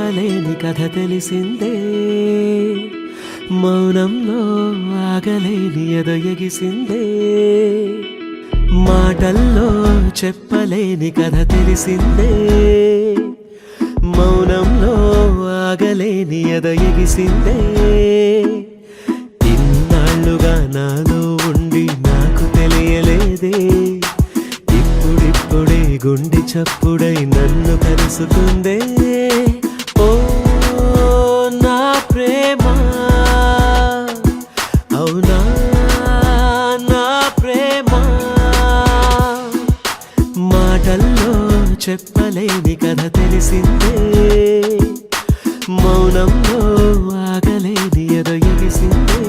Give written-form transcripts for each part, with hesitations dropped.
చెప్పలేని కథ తెలిసిందే, మౌనంలో ఆగలేని ఎదొయగిసిందే. మాటల్లో చెప్పలేని కథ తెలిసిందే, మౌనంలో ఆగలేని ఎదొయగిసిందే. ఇన్నాళ్ళుగా నాలో ఉండి నాకు తెలియలేదే, ఇప్పుడిప్పుడే గుండె చప్పుడై నన్ను కలుసుకుందే. ఓ నా ప్రేమ, అవునా నా ప్రేమ. మాటల్లో చెప్పలేని కథ తెలిసిందే, మౌనంలో ఆగలేని ఎదొయగిసిందే.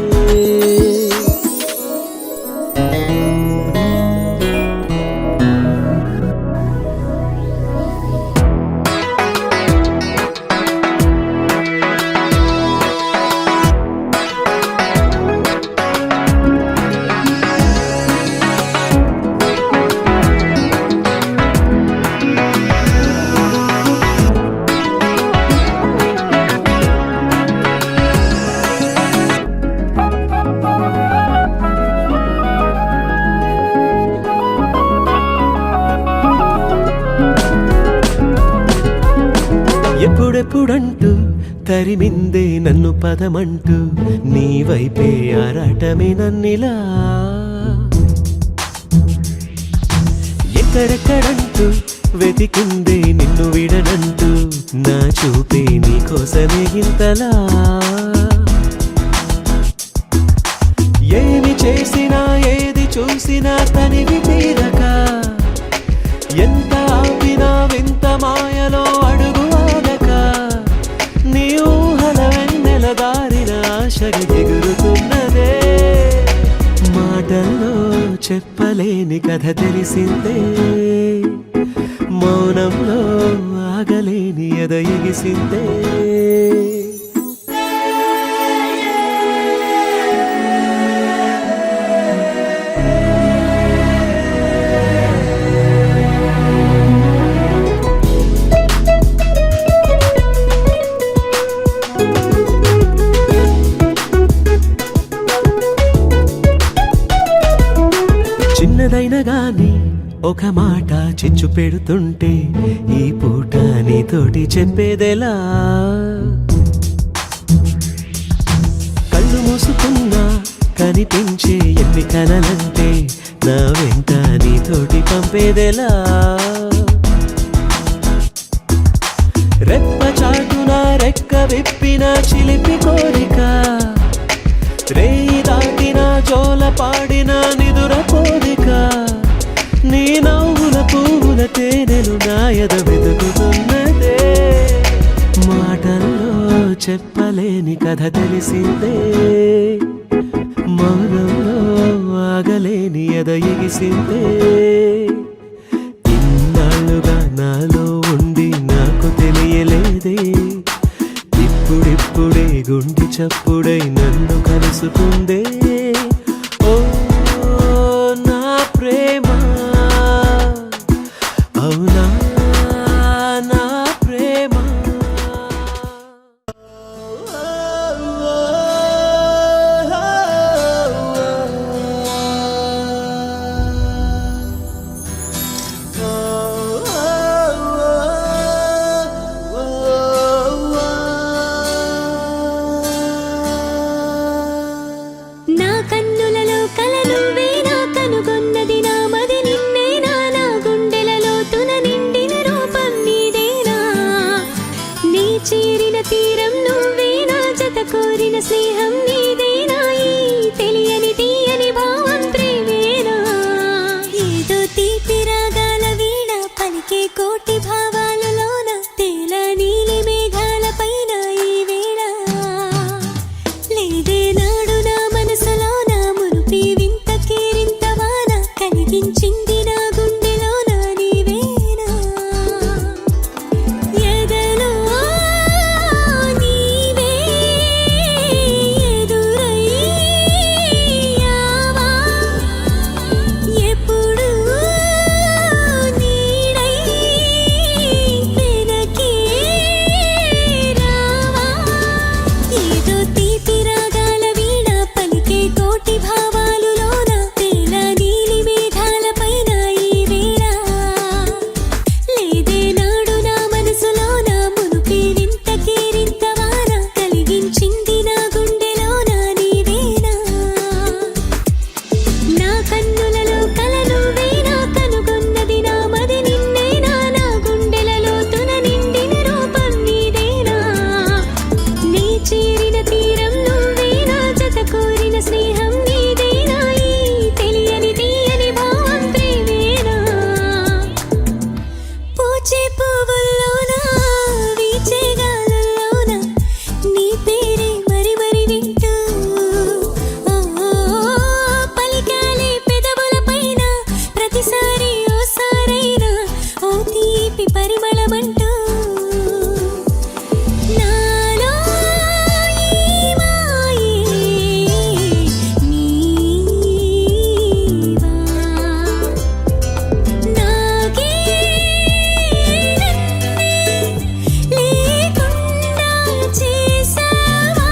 ఎప్పుడెప్పుడంటూ తరిమిందే నన్ను పదమంటూ, నీ వైపే ఆరాటమే నన్నిలా. ఎక్కడెక్కడంటూ వెతికిందే నిన్ను విడనంటూ, నా చూపే నీ కోసమే ఇంతలా. ఏమి చేసినా ఏది చూసినా తనివి తీరక, ఎంత ఆపినా వింత మాయలో అడుగు ఆగక, నీ ఊహల వెన్నెల దారిన ఆశగా ఎగురుతున్నదే. మాటల్లో చెప్పలేని కథ తెలిసిందే, మౌనంలో ఆగలేని ఎదొయగిసిందే. చిన్నదైనా గాని ఒక మాట చిచ్చు పెడుతుంటే, ఈ పూట నీతోటి చెప్పేదెలా. కళ్ళు మూసుకున్నా కనిపించే ఎన్ని కలలంటే, నా వెంట నీతోటి పంపేదెలా. రెప్ప చాటున రెక్క విప్పిన చిలిపి కోరిక, రేయి దాటిన జోల పాడిన నిదుర కోరిక, నీ నవ్వుల పువ్వుల తేనెలు నాయద వెతుకుతున్నదే. మాటల్లో చెప్పలేని కథ తెలిసిందే, మౌనంలో ఆగలేని ఎదొయగిసిందే. ఇన్నాళ్ళుగా నాలో ఉండి నాకు తెలియలేదే, ఇప్పుడిప్పుడే గుండె చప్పుడై నన్ను కలుసుకుందే. ఓ నా ప్రేమ, అవునా నా ప్రేమ. నా చేరిన తీరం నువ్వేనా జత కోరిన స్నేహం నీదేనా ఈ తెలియని తీయని భావం ప్రేమేనా పూచే పువ్వుల్లోన వీచే గాలుల్లోన నీ పేరే మరి మరి వింటూ పలికాలే పెదవుల పైన ప్రతిసారి ఓసారైనా ఓ తీపి పరిమళమంటూ నాలో ఈ మాయే నీవా నాకే లేకుండా చేసావా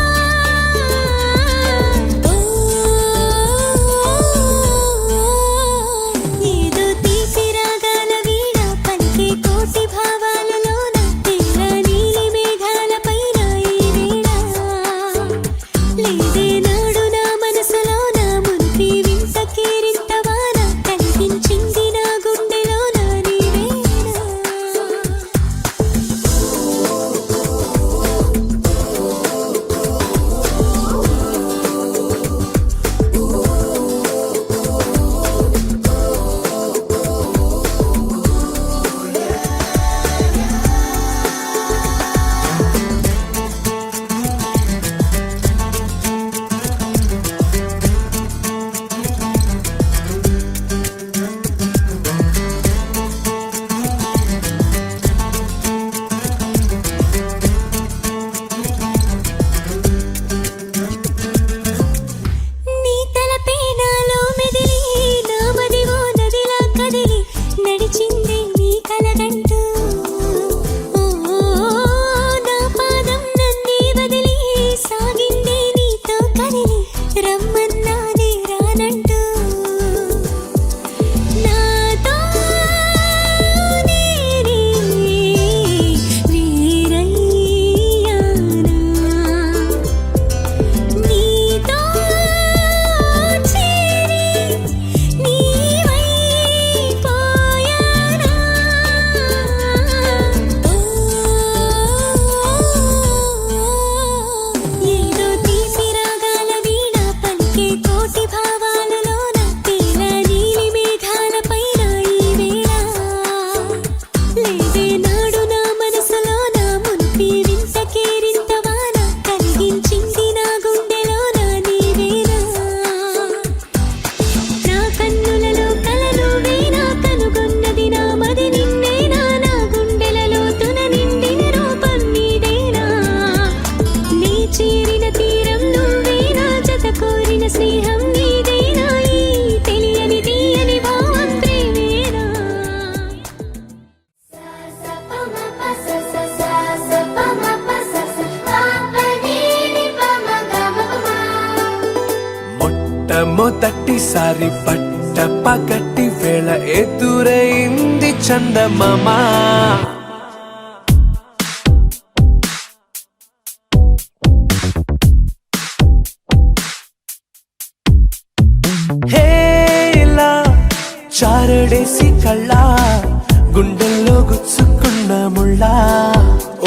ఏదో తీపి రాగాల వీణ పలికే కోటి భావాలలోన తెల్ల నీలి మేఘాల పైన ఈ వేళ లేదే నాడు నా మనసులోన మునిపి వింత కేరింత వాన కనిపించింది నా గుండెలోన నీ వేళ నీ తలపే నాలో మెదిలి నా మదివో నదిలా కదిలి నడిచింది నీ కలగంటూ నా పాదం నన్నే వదిలి సాగింది నీతో కదిలి రమ్మన్నానే రానంటూ నాతో నేనే వేరయ్యానా నీతో చేరి నీవైపోయానా ఏదో తీపి రాగాల వీణ పలికే కోటి భావాలలోన తేల నీలి మేఘాల పైన ఈ వేళ లేదే నాడు నా మనసులోన మునిపి వింత కేరింత వాన కలిగించింది నా గుండెలోన నీ వేళ నా కన్నులలో కలలు వేనా కనుగొన్నది నా మది నిన్నేనా నా గుండెలలో తున నిండిన రూపం నీదేనా నీ చేరిన తీరం నువ్వేనా జత కోరిన స్నేహం నీదేనా ఈ తెలియని తీయని భావం ప్రేమేనా మొట్టమొదటిసారి పట్ట పగటి వేళ ఎదురైంది చందమామ హేలా చారడేసి కళ్ళ గుండెల్లో గుచ్చుకున్న ముళ్ళ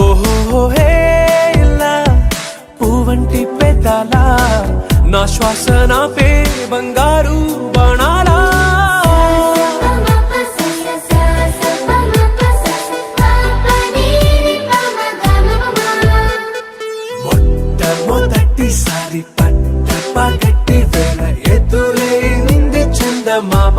ఓహో హేలా పూవంటి పెదాల నా శ్వాస నా పే బంగారు బాణాలా మొట్టమొదటిసారి పట్ట పగటి వేళ ఎదురైంది చందమామ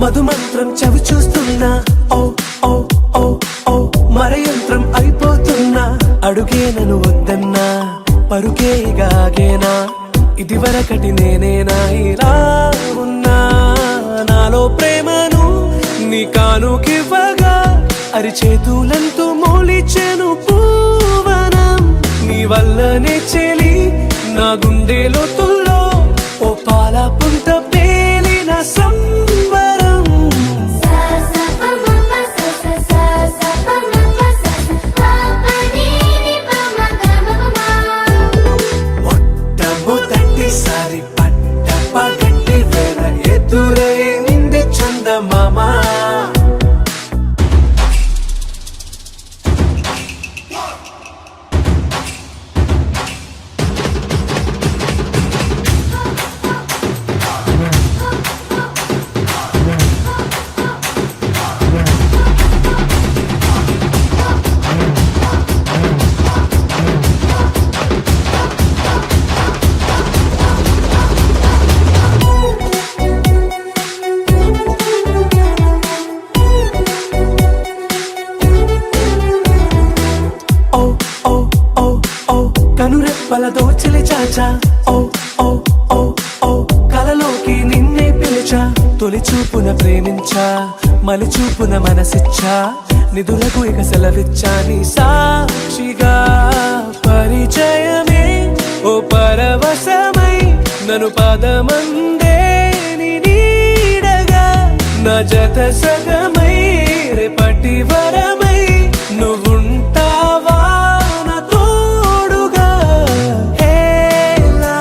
మధుమంత్రం చవి చూస్తున్నా ఓ ఓ ఓ ఓ మరయంత్రం అయిపోతున్నా అడుగే నన్ను వద్దన్నా పరుకేగాగేనా ఇదివరకటి నేనేనా ఇలా ఉన్నా నాలో ప్రేమను నీ కానుకివ్వగా అరిచేతులంతో మోలిచెను పూవనం నీ వల్లనే చెలి నా గుండె లోతుల్లో ఓ పాల పుంత పేలిన సంబరం. మొట్టమొదటిసారి పట్ట పగటి వేళ ఎదురైంది చందమామ. కనురెప్పల దోచలి చాచా, ఓ ఓ ఓ ఓ కలలోకి నిన్నే పిలిచా. తొలి చూపున ప్రేమించా, మలి చూపున మనసిచ్చా, నిధులకు ఇక సెలవిచ్చా. నీ సాక్షిగా పరిచయమే ఓ పరవశమై నన్ను పదమందే నీ నీడగా. నా జత సగమై రేపటి వరమై నువ్వుంటావా నా తోడుగా. హేలా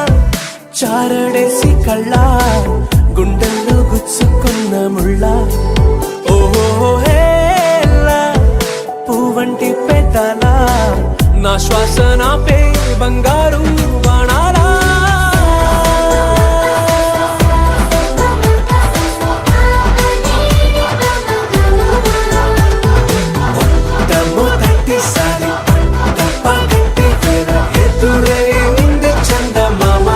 చారడేసి కళ్ళ గుండెల్లో గుచ్చుకున్న ముళ్ళ. ఓహో హేలా పువ్వంటి పెదల నా శ్వాస నాపే బంగారు బాణాలా. మొట్టమొదటిసారి పట్ట పగటి వేళ ఎదురైంది చందమామ.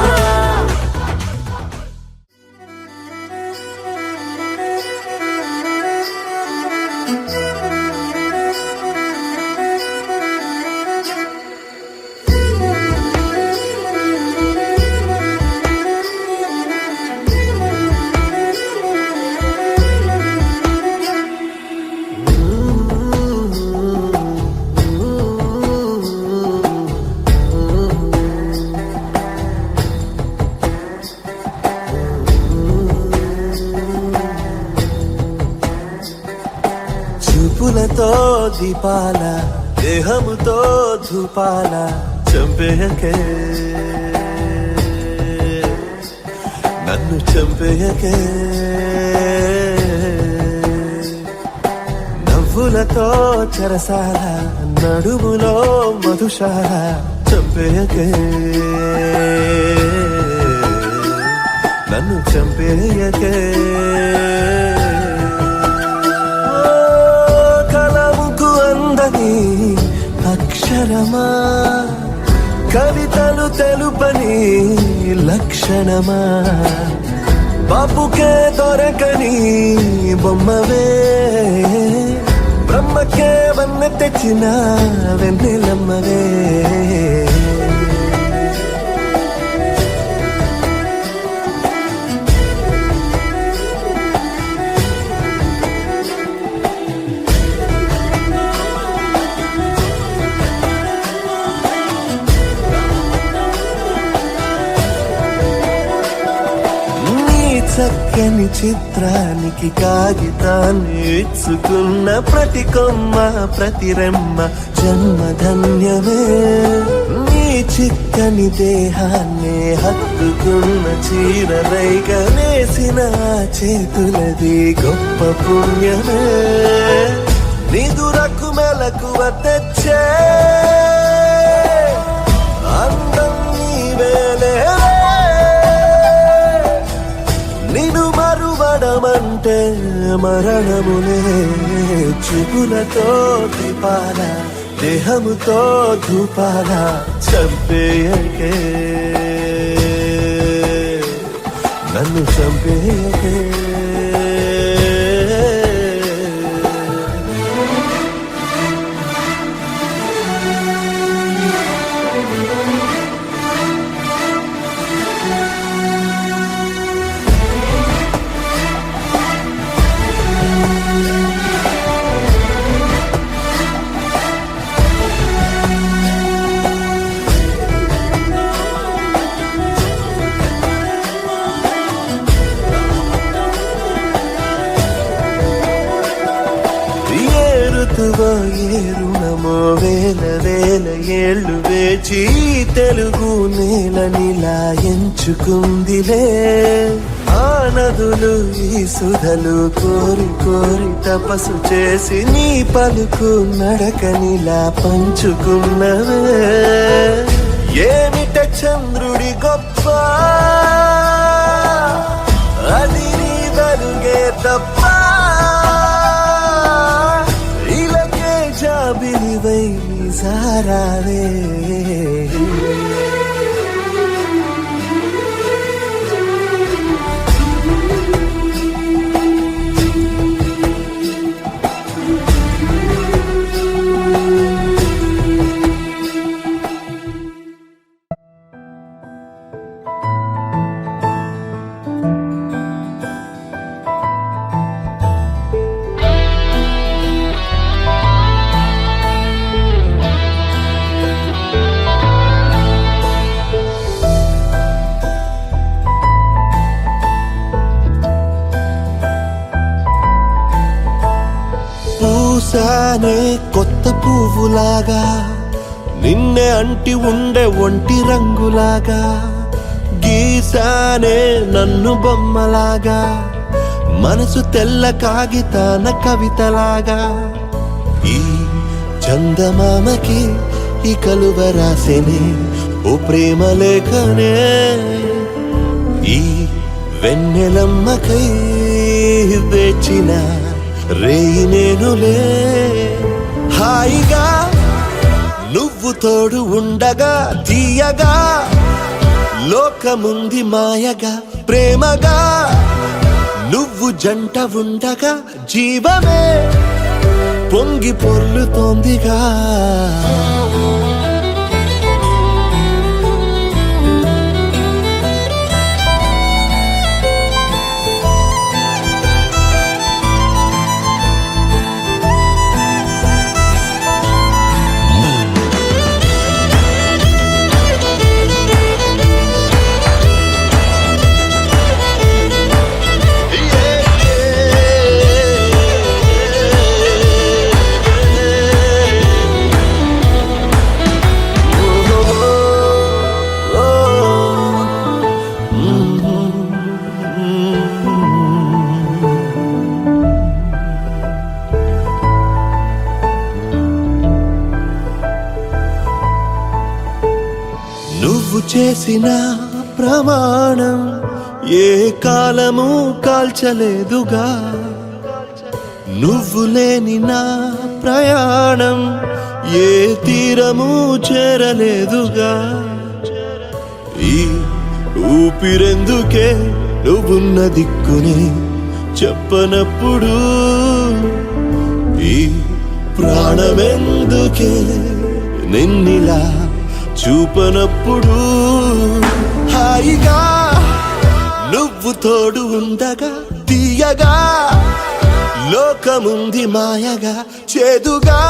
చూపులతో దీపాల దేహముతో ధూపాల చంపేయకే నన్ను చంపేయకే. నవ్వులతో చెరసాల నడుములో మధుశాల చంపేయకే నన్ను చంపేయకే. అక్షరమా కవితలు తెలుపని లక్షణమా. బాపుకే దొరకని బొమ్మవే బ్రహ్మకే వన్న తెచ్చిన వెన్నెలమ్మవే. చక్కని చిత్రానికి కాగితాన్ని ఇచ్చుకున్న ప్రతి కొమ్మ ప్రతి రెమ్మ జన్మధన్యమే. నీ చిక్కని దేహాన్ని హత్తుకున్న చీరరైగా వేసిన చేతులది గొప్ప పుణ్యమే. నిదురకు మెలకువ తెచ్చే అందం నీవేలే. నిన్ను మరువడమంటే మరణములే. చూపులతో దీపాల దేహముతో ధూపాల చంపేయకే నన్ను చంపేయకే. తీర్చువో ఏ రుణమో వేల వేల ఏళ్ళు వేచి తెలుగు నేలనిలా ఎంచుకుందిలే ఆ నదులు ఈ సుధలు కోరి కోరి తపస్సు చేసి నీ పలుకు నడకనిలా పంచుకున్నవే ఏమిట చంద్రుడి గొప్ప అది నీ వెలుగే తప్ప ఇలకే జాబిలివై సారావే పూసానే కొత్త పువ్వులాగా నిన్నే అంటి ఉండే ఒంటి రంగులాగా గీసానే నన్ను బొమ్మలాగా మనసు తెల్ల కాగితాన కవితలాగా ఈ చందమామకి ఈ కలువ రాసేనే ఓ ప్రేమ లేఖనే ఈ వెన్నెలమ్మకై వేచిన రేయి నేనులే హాయిగా నువ్వు తోడు ఉండగా తీయగా లోకముంది మాయగా ప్రేమగా నువ్వు జంట ఉండగా జీవమే పొంగి పొర్లుతోందిగా నువ్వు చేసిన ప్రమాణం ఏ కాలము కాల్చలేదుగా నువ్వు లేని నా ప్రయాణం ఏ తీరము చేరలేదుగా ఈ ఊపిరెందుకే నువ్వున్న దిక్కునే చెప్పనప్పుడు ఈ ప్రాణమెందుకే నిన్నిలా చూపనప్పుడు హాయిగా నువ్వు తోడు ఉండగా తీయగా లోకముంది మాయగా చేదుగా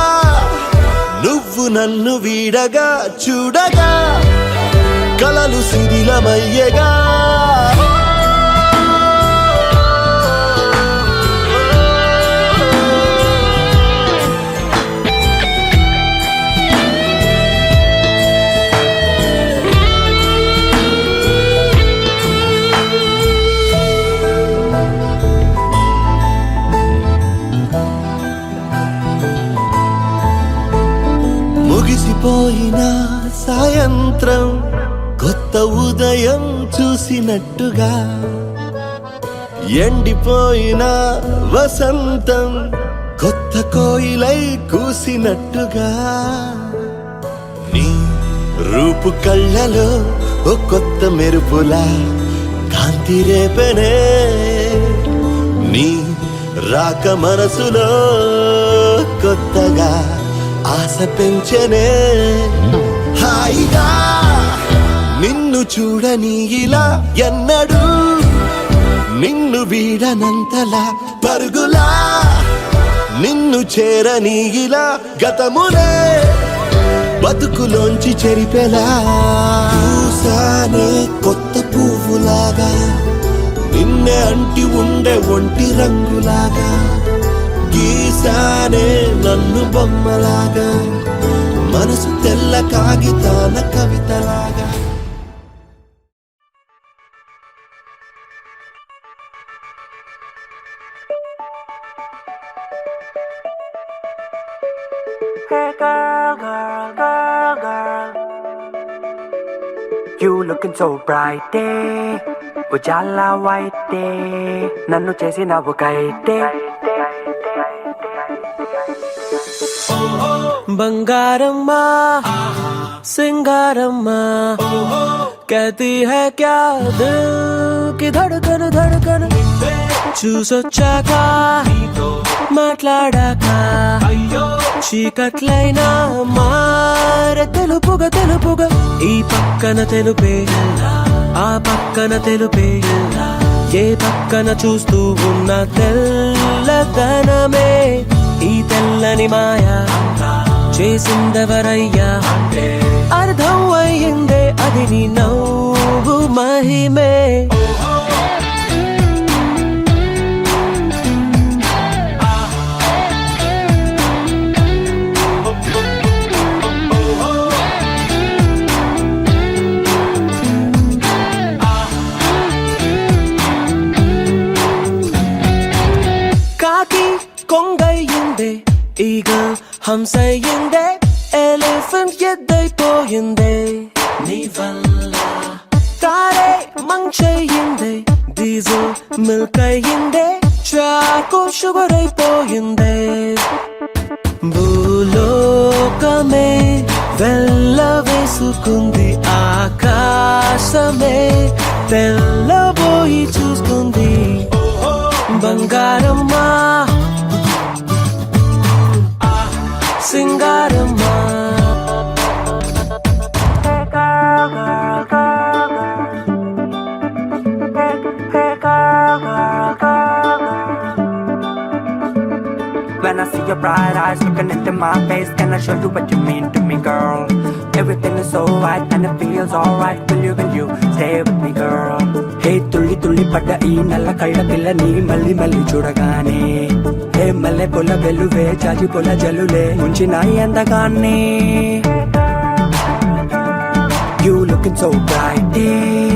నువ్వు నన్ను వీడగా చూడగా కలలు శిథిలమయ్యగా ముగిసిపోయిన సాయంత్రం కొత్త ఉదయం చూసినట్టుగా ఎండిపోయిన వసంతం కొత్త కోయిలై కూసినట్టుగా నీ రూపు కళ్ళలో ఓ కొత్త మెరుపులా కాంతి రేపెనే నీ రాక మనసులో కొత్తగా ఆశ పెంచనే హాయిగా నిన్ను చూడని ఇలా ఎన్నడూ నిన్ను వీడనంతలా పరుగులా నిన్ను చేరని ఇలా గతములే బతుకులోంచి చెరిపెలా చూసానే కొత్త పువ్వులాగా నిన్నే అంటి ఉండే ఒంటి రంగులాగా గీసానే నన్ను బొమ్మలాగా, మనసు తెల్ల కాగితాల కవితలాగా. Hey girl, girl, girl, girl, you looking so bright day, ujala white day, nannu chesinavu kaite. बंगारम्मा सिंगारम्मा कहती है क्या दिल की धड़कन धड़कन చూసొచ్చాక మాట్లాడాక చీకట్లైనా మారే తెలుపుగా తెలుపుగా ఈ పక్కన తెలుపే ఆ పక్కన తెలుపే ఏ పక్కన చూస్తూ ఉన్న తెల్లదనమే ఈ తెల్లని మాయా చేసిందెవరయ్యా అర్థం అయ్యిందే అది నీ నవ్వు మహిమే కాకి కొంగయ్యిందే ఈగల్ హంసయ్యిందే ఎలిఫెంట్ ఎద్దైపోయిందే నీ వల్ల తారే మంచయ్యిందే డీజిల్ మిల్క్ అయ్యిందే చాకు షుగర్ అయిపోయిందే భూలోకమే వెళ్ళవేసుకుంది ఆకాశమే తెల్లబోయి చూస్తుంది బంగారమ్మా సింగారమ్మా Hey girl, girl, girl, girl, hey girl, girl, girl, girl. When I see your bright eyes looking into my face, can I show you what you mean to me, girl? Everything is so right and it feels alright. Will you stay with me, girl? Hey tulli tulli padda ee nalla kalla pilla nee malli malli chudagane, hey malle pola veluve chaji pola jalule munchi nayi andagaane. You looking so bright day,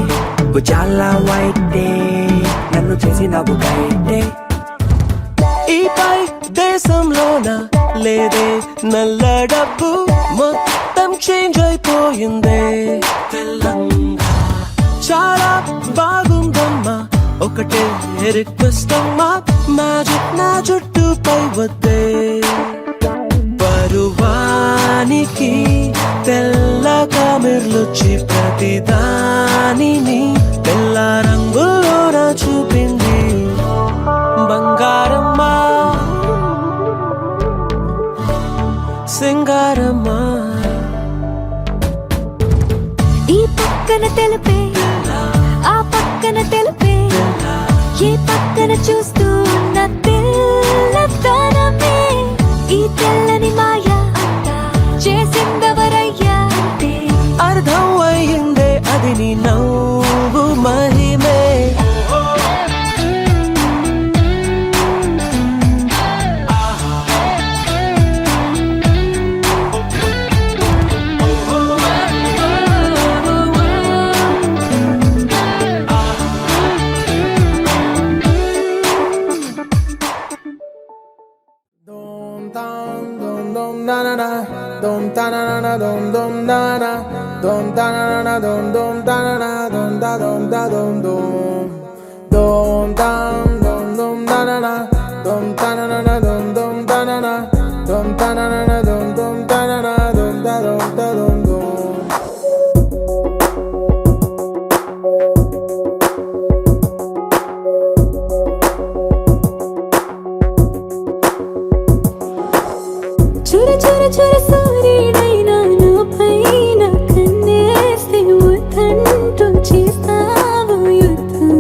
ujala white day, nannu chesinavu kaite. ఈ పై దేశంలోన లేదే నల్ల డబ్బు మొత్తం change అయిపోయిందే తెల్లంగా చాలా బాగుందమ్మా ఒకటే request అమ్మా magic నా జుట్టుపై వద్దే పరువానికి తెల్ల కమిర్లొచ్చి ప్రతిదానిని తెల్ల రంగులోన చూపింది బంగారమ్మా సింగారమ్మా ఈ పక్కన తెలుపే ఆ పక్కన తెలుపే ఏ పక్కన చూస్తూ ఉన్న తెల్లదనమే ఈ తెల్లని మాయా చేసిందెవరయ్యా అర్థం అయ్యిందే అది నీ నవ్వు మహిమే Dum ta na na dum dum na na dum ta na na dum dum ta na na dum da dum da dum dum dum dum na na dum ta na na dum dum ta na na dum ta na na dum dum ta na na dum da dum da dum dum. చుర చుర చుర సూర్యుడైనా నా పైన కన్నేస్తే వద్దంటూ చేస్తావు యుద్ధం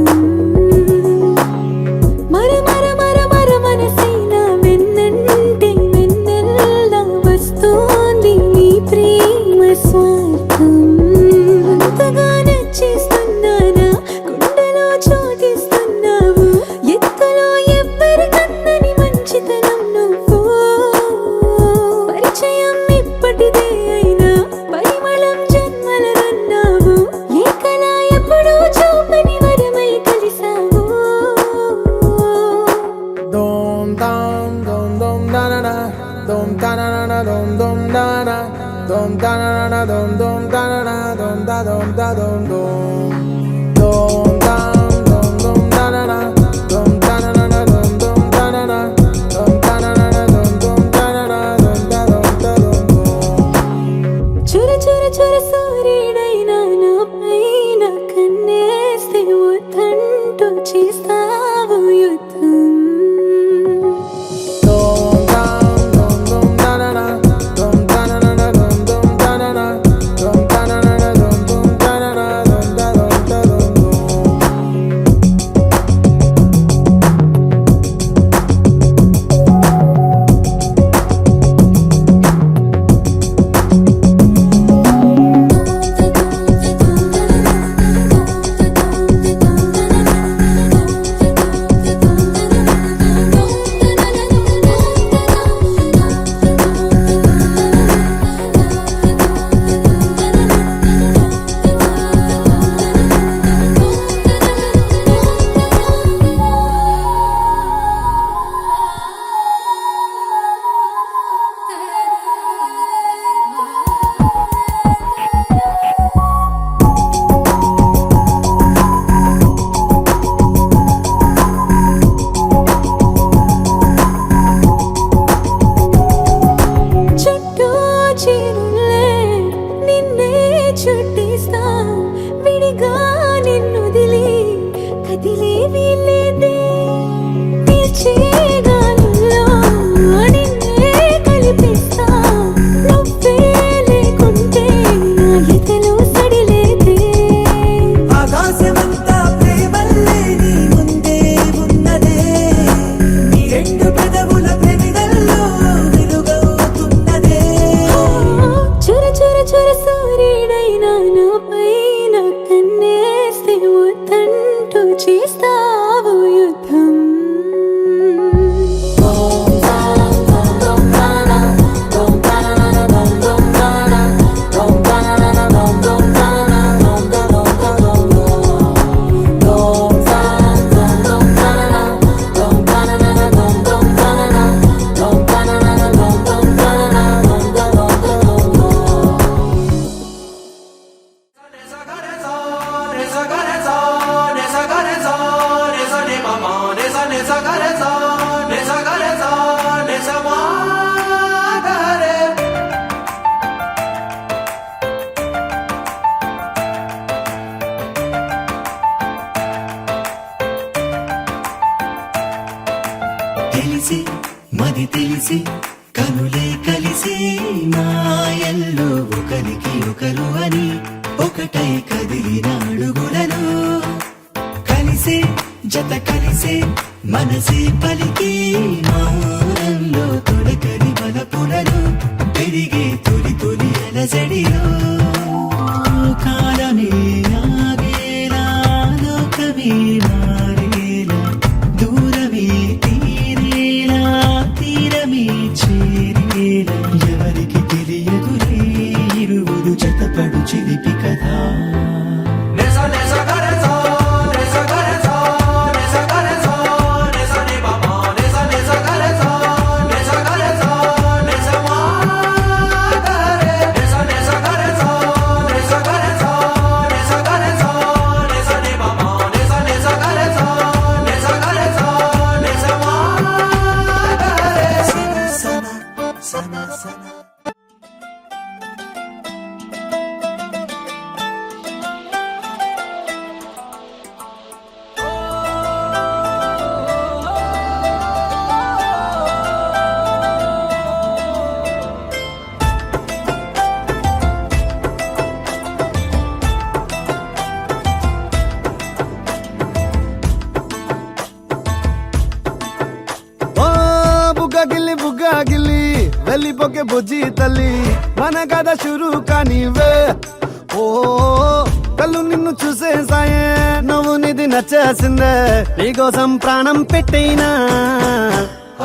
వద్దంటూ చేస్తావు యుద్ధం చేస్తావు యుద్ధం తెలిసి మది తెలిసి కనులే కలిసి మాయల్లో ఒకరికి ఒకరు అని ఒకటై కదిలిన అడుగులను కలిసే జత కలిసే మనసే పలికి మౌనంలో తొలకరి బలపులను పెరిగే తొలి తొలి అలజడిలో కాలమే ఆగేలా లోకమే మారేలా దూరమే తీరేలా తీరమే చేరేలా ఎవరికి తెలియదులే ఇరువురు జతపడు చిలిపి కదా బుగ్గాగిల్లి వెళ్ళిపోకే బుజ్జి తల్లి మన కథ షురు కానివే ఓ కళ్ళు నిన్ను చూసేసాయే నువ్వు నిధి నచ్చేసిందే నీకోసం ప్రాణం పెట్టైనా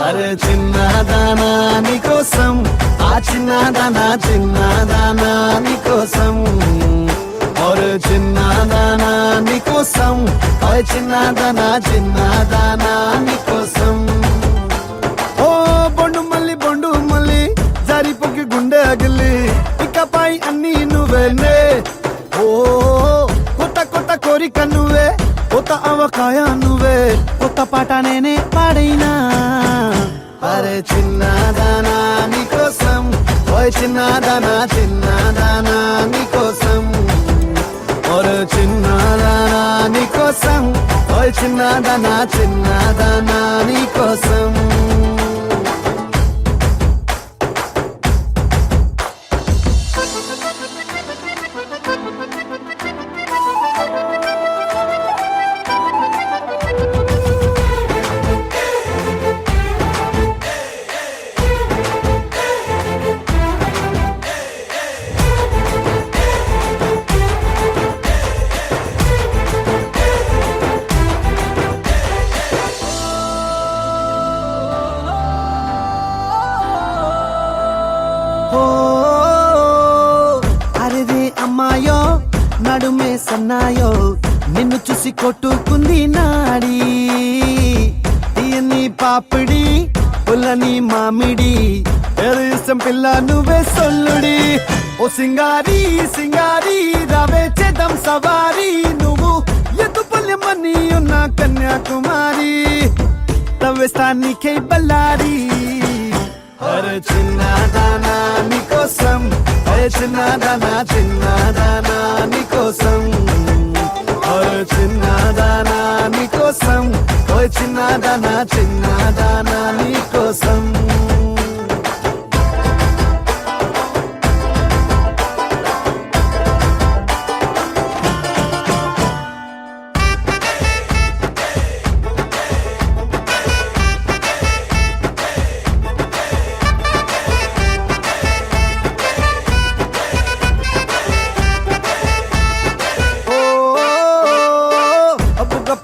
అరే చిన్నదానా నీకోసం ఆ చిన్నదానా చిన్నదానా నీకోసం ఒరే చిన్నదానా నీకోసం ఓ చిన్నదానా చిన్నదానా నీకోసం బొండు మళ్ళీ జారిపోకి గుండె అగిలి ఇకపై అన్ని నువ్వేనే ఓ కొత్త కొత్త కోరిక నువ్వే కొత్త అవకాయ నువ్వే కొత్త పాట నేనే పాడైనా అరే చిన్నదానా నీకోసం ఓ చిన్నదానా చిన్నదానా నీకోసం ఒరే చిన్నదానా నీకోసం ఓయ్ చిన్నదానా చిన్నదానా నీకోసం ఓ అరేదే అమ్మాయో నడుమే సన్నాయో నిన్ను చూసి కొట్టుకుంది నాడి తీయని పాపిడి పుల్లని మామిడి ఏది ఇష్టం పిల్ల నువ్వే సొల్లుడి ఓ సింగారి సింగారి రావే చేద్దాం సవారి నువ్వు ఎదు పల్లెమని ఉన్న కన్యాకుమారి తవ్వేస్తానికై బల్లారి అరే చిన్నదానా నీకోసం అరే చిన్నదానా నీకోసం అరే చిన్నదానా నీకోసం ఓయ్ చిన్నదానా నీకోసం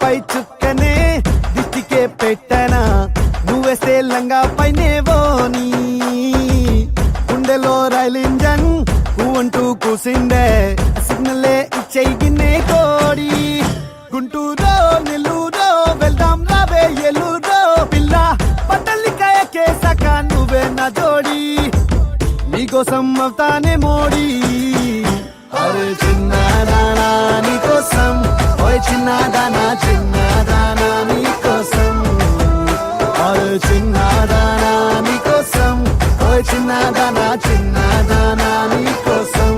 పై చుక్కనే దిష్టికే పెట్టనా నువ్వేస్తే లంగా పైనేవోని గుండెలో రైలు ఇంజన్ అంటూ కూసిందే సిగ్నలే ఇచ్చేగిన్నే కోడి గుంటూరో నెల్లూరో వెళ్దాం రావే ఎల్లూరో పిల్ల పట్టలికాయ కేసాక నువ్వే నా జోడి నీకోసం అవుతానే మోడీ అరే చిన్నదానా నీకోసం ఓయ్ చిన్నదానా నీకోసం అరే చిన్నదానా నీకోసం ఓయ్ చిన్నదానా నీకోసం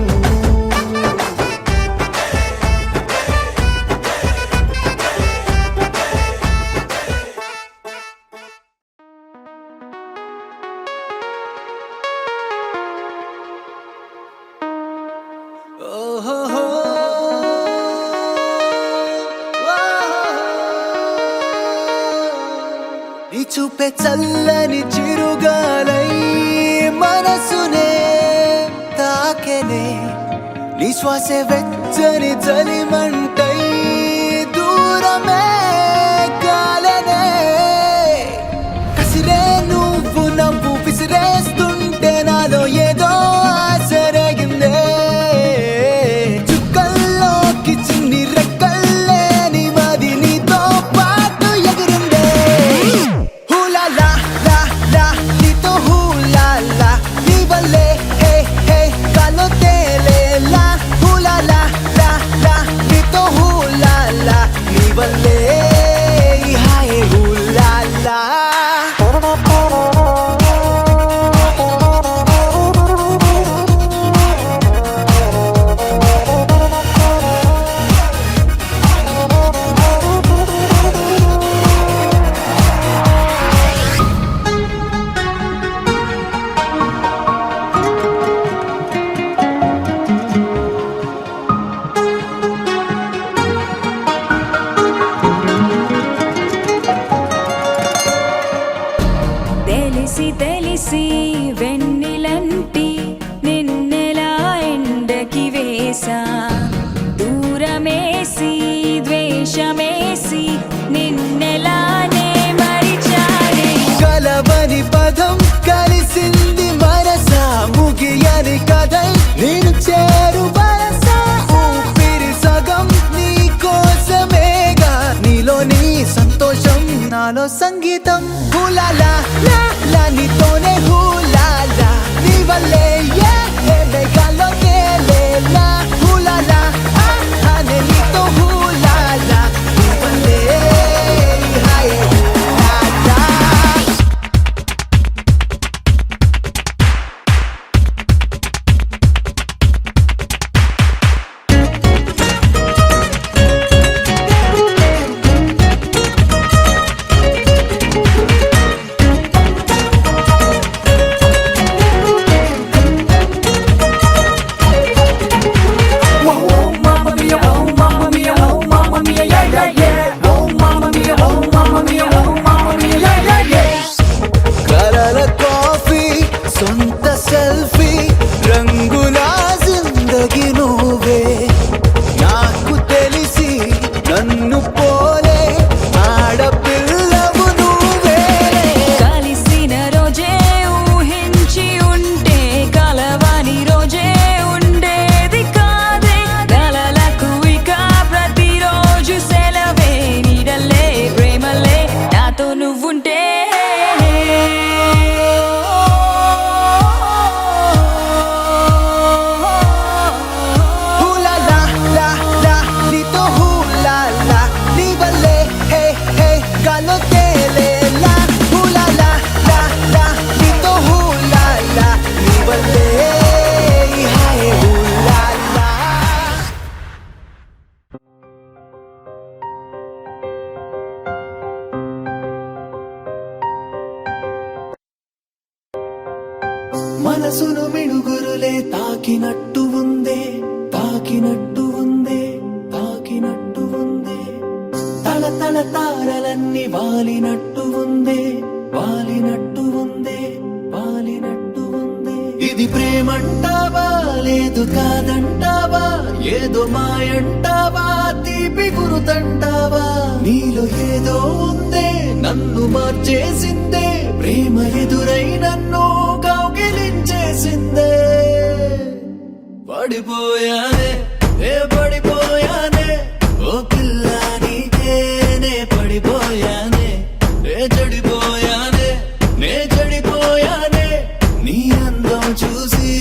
నీ చూపే చల్లని చిరుగాలై మనసునే తాకెనే నీ శ్వాసే వెచ్చని చలిమంటై దూరమే కాలనే కసిరే నువ్వు నవ్వు విసిరేస్తుంటే నాలో ఏదో ఆశరగిందే చుక్కల్లోకి చిన్ని రెక్కల్లే నీ మది నీతో పాటు ఎగిరిందే హూలా లా లా లా నీతో హూలా లా నీ వల్లే హే హే కాలో తేలేలా హూలా లా లా లా నీతో హూలా లా నీ వల్లే హాయ్ హూలా లా తెలిసి తెలిసి వెన్నెలంటి నిన్నెలా ఎండకి వేసా దూరమేసి ద్వేషమేసి నిన్నెలానే మరిచానే కలవని పదం కలిసింది మనసా ముగియని కథై నేను చేరు వరసా ఊపిరి సగం నీ కోసమేగా నీలో నీ సంతోషం నాలో సంగీతం హూలాలా లా లా నీతోనే హూలాలా నీ వల్లే ఏ మేఘాల్లో తేలేలా హూలాలా అనే నీతో హూలాలా నీ వల్లే హాయ్ హూలాలా mia, oh mamma mia, yeah, yeah, yeah. కలల కాఫీ సొంత సెల్ఫీ రంగుల జిందగీ నువ్వే నాకు తెలిసి నన్ను పోలే ఆడపిల్లవు నువ్వే కలిసిన రోజే ఊహించి ఉంటే కలవని రోజే ఉండేది కాదే కలలకు ఇక ప్రతిరోజు సెలవే నీడలే ప్రేమలే నాతో నువ్వుంటే హూలా లా లా నీతో హూలా లా నీ వల్లే హే హే గాల్లో తేలేలా హూలా లా లా లా నీతో హూలా లా నీ వల్లే హాయ్ హూలా లా మనసును మిడుగురులే తాకినట్టు ఉందే తాకినట్టు ఉందే తాకినట్టు ఉందే తల తల తారలన్నీ వాలినట్టు ఉందే వాలినట్టు ఉందే వాలినట్టు ఉందే ఇది ప్రేమంటావా లేదు కాదంటావా ఏదో మాయంటావా తీపి గురుతంటావా నీలో ఏదో ఉందే నన్ను మార్చేసిందే ప్రేమ ఎదురై నన్ను కౌగిలించేసిందే పడిపోయానే పడిపోయానే ఓ పిల్ల నీకేనే పడిపోయానే చెడిపోయానే చెడిపోయానే నీ అందం చూసి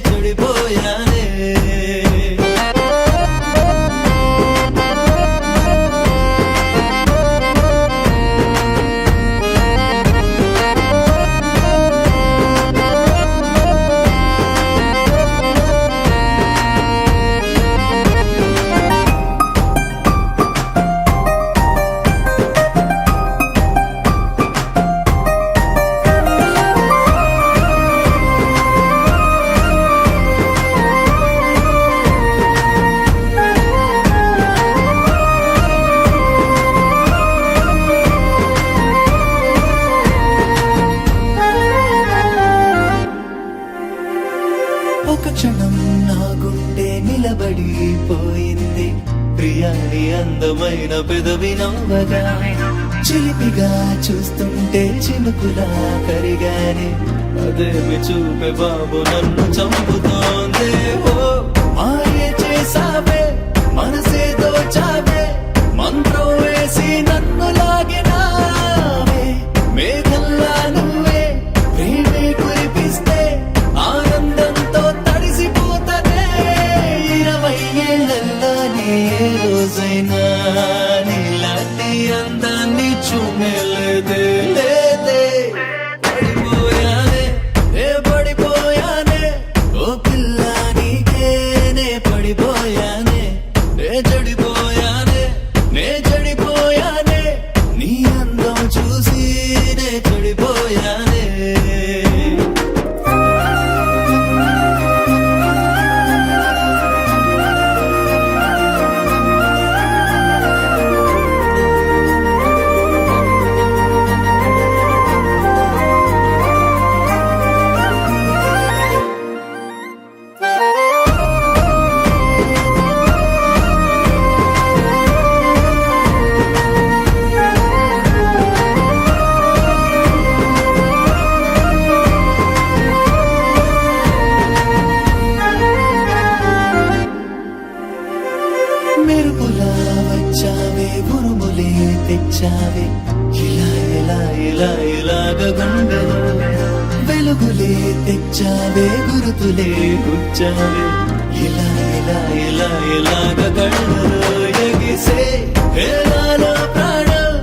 చెడిపోయానే ఒక క్షణం నా గుండె నిలబడిపోయింది ప్రియాని అందమైన పెదవి నవ్వగా చిలిపిగా చూస్తుంటే చినుకులా కరిగానే అదేమి చూపే బాబు నన్ను చంపుతోందే ఓ మాయే చేసావే మనసే దోచావే మంత్రం వేసి నన్ను లాగినావే మేఘల్లా నువ్వే ప్రేమే కురిపిస్తే ఆనందంతో తడిసిపోతనే 20 ఏళ్ళల్లో ఏ రోజైనా నీలాంటి అందాన్ని చూడలేదే లేదే పడిపోయానే పడిపోయానే ఓ పిల్ల నీకేనే పడిపోయానే చెడిపోయానే చెడిపోయానే నీ అందం చూసి చెడిపోయానే మెరుపులా వచ్చావే ఉరుములే తెచ్చావే ఇలా ఇలా ఇలా ఇలాగ గుండెలో వెలుగులే తెచ్చావే గురుతులే గుచ్చావే ఇలా ఇలా ఇలా ఇలాగ కళ్ళలో ఎగిసే నాలో ప్రాణం